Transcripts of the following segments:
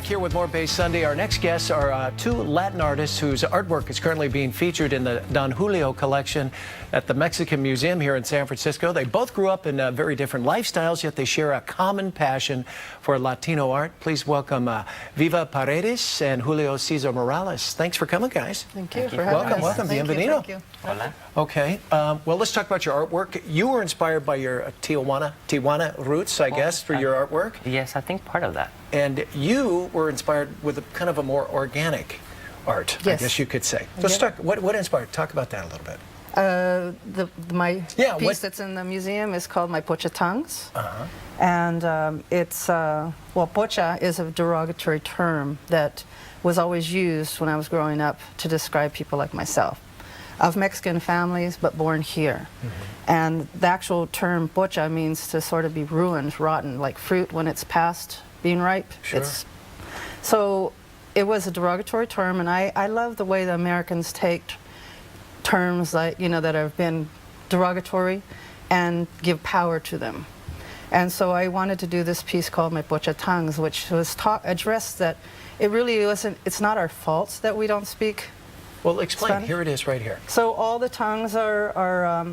here with more Bay Sunday. Our next guests are two Latin artists whose artwork is currently being featured in the Don Julio collection at the Mexican Museum here in San Francisco. They both grew up in very different lifestyles, yet they share a common passion for Latino art. Please welcome Viva Paredes and Julio Cesar Morales. Thanks for coming, guys. Thank you for having us. Welcome. Thank Bienvenido. you. Hola. Okay. Well, let's talk about your artwork. You were inspired by your Tijuana roots, I guess, for your artwork. Yes, I think part of that. And you were inspired with a kind of a more organic art, Yes. I guess you could say. Let's talk, what inspired? Talk about that a little bit. My Yeah, piece what- that's in the museum is called My Pocha Tongues. And it's, well, pocha is a derogatory term that was always used when I was growing up to describe people like myself, of Mexican families, but born here. And the actual term pocha means to sort of be ruined, rotten, like fruit when it's past being ripe. Sure. So it was a derogatory term, and I love the way the Americans take terms like, you know, that have been derogatory and give power to them. And so I wanted to do this piece called My Pocha Tongues, which was addressed that it really wasn't, it's not our fault that we don't speak. Well, explain. Spanish? Here it is right here. So all the tongues are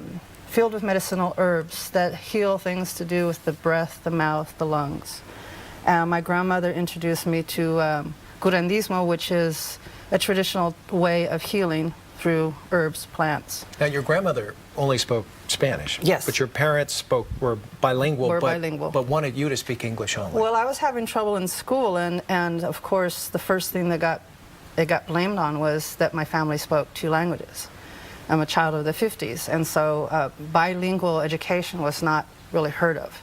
filled with medicinal herbs that heal things to do with the breath, the mouth, the lungs. My grandmother introduced me to curandismo, which is a traditional way of healing through herbs, plants. Now, your grandmother only spoke Spanish. Yes. But your parents were bilingual, bilingual. but wanted you to speak English only. Well, I was having trouble in school, and of course, the first thing that got blamed on was that my family spoke two languages. I'm a child of the 50s, and so bilingual education was not really heard of.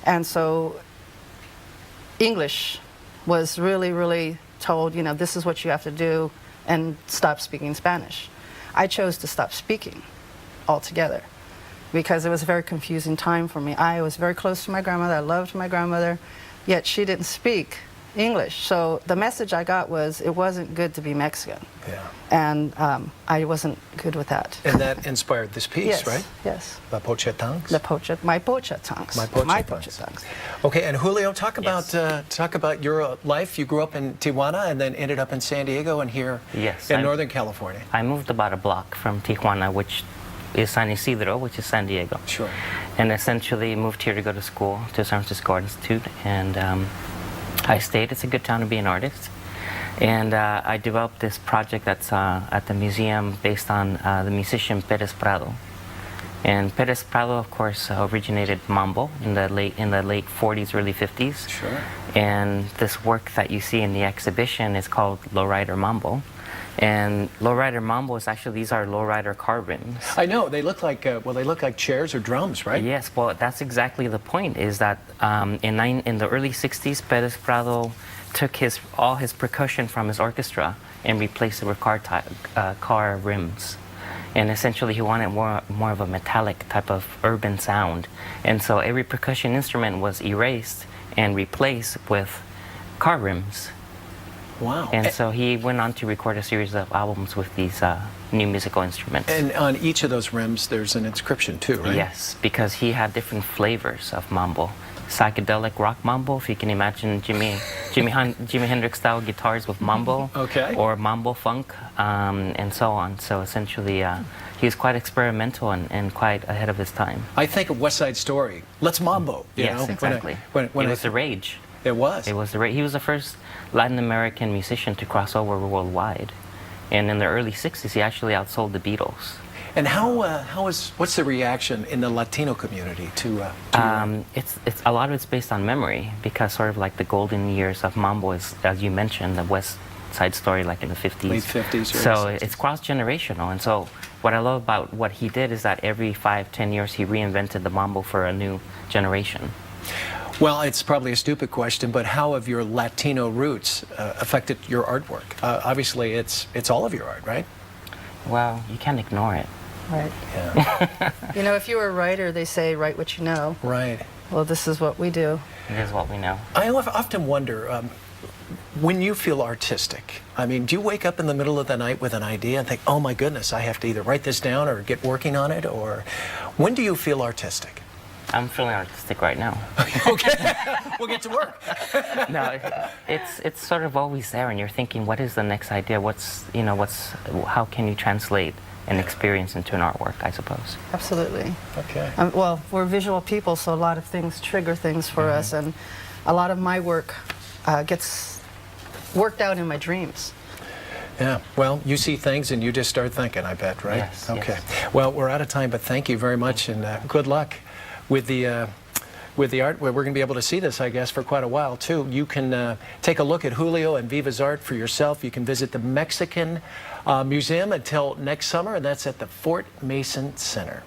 And so English was really told, you know, this is what you have to do, and stop speaking Spanish. I chose to stop speaking altogether because it was a very confusing time for me. I was very close to my grandmother. I loved my grandmother, yet she didn't speak English. So the message I got was it wasn't good to be Mexican. Yeah. And I wasn't good with that. And that inspired this piece, Yes, right? yes. La Pocha Tongues? My Pocha Tongues. My Pocha Pocha Tongues. Tongues. Okay, and Julio, talk about your life. You grew up in Tijuana and then ended up in San Diego and here Yes, in Northern California. I moved about a block from Tijuana, which is San Isidro, which is San Diego. Sure. And essentially moved here to go to school, to San Francisco Art Institute, and I stayed. It's a good town to be an artist. And I developed this project that's at the museum based on the musician Perez Prado. And Perez Prado, of course, originated mambo in the late 40s, early 50s. Sure. And this work that you see in the exhibition is called Lowrider Mambo. And Lowrider Mambo is actually, these are lowrider car rims. I know, they look like, well, they look like chairs or drums, right? Yes, well, that's exactly the point, is that in the early 60s, Perez Prado took all his percussion from his orchestra and replaced it with car rims. And essentially he wanted more of a metallic type of urban sound. And so every percussion instrument was erased and replaced with car rims. Wow. And so he went on to record a series of albums with these new musical instruments. And on each of those rims, there's an inscription too, right? Yes, because he had different flavors of mambo. Psychedelic rock mambo, if you can imagine Jimi Hendrix style guitars with mambo. Okay. Or mambo funk, and so on. So essentially, he was quite experimental and quite ahead of his time. I think of West Side Story. Let's mambo. You Yes, know? exactly. When it was the rage. It was. It was the rage. He was the first Latin American musician to cross over worldwide. And in the early 60s, he actually outsold the Beatles. And what's the reaction in the Latino community to It's a lot of it's based on memory, because sort of like the golden years of mambo is, as you mentioned, the West Side Story, like in the 50s. Late 50s, So early 60s. it's cross-generational. And so what I love about what he did is that every 5-10 years he reinvented the mambo for a new generation. Well, it's probably a stupid question, but how have your Latino roots affected your artwork? Obviously, it's all of your art, right? Well, you can't ignore it. Right. Yeah. You know, if you were a writer, they say write what you know. Right. Well, this is what we do. It is what we know. I often wonder, when you feel artistic, I mean, do you wake up in the middle of the night with an idea and think, oh my goodness, I have to either write this down or get working on it? Or when do you feel artistic? I'm feeling artistic right now. Okay, we'll get to work. No, it's sort of always there, and you're thinking, what is the next idea? How can you translate an experience into an artwork, I suppose. Absolutely. Okay. Well, we're visual people, so a lot of things trigger things for us, and a lot of my work gets worked out in my dreams. Yeah, well, you see things and you just start thinking, I bet, right? Yes. Okay. Yes. Well, we're out of time, but thank you very much, and good luck with the art. We're going to be able to see this, I guess, for quite a while, too. You can take a look at Julio and Viva's art for yourself. You can visit the Mexican Museum until next summer, and that's at the Fort Mason Center.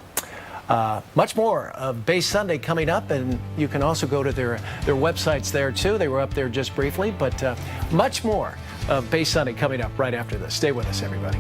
Much more of Bay Sunday coming up, and you can also go to their websites there, too. They were up there just briefly, but much more of Bay Sunday coming up right after this. Stay with us, everybody.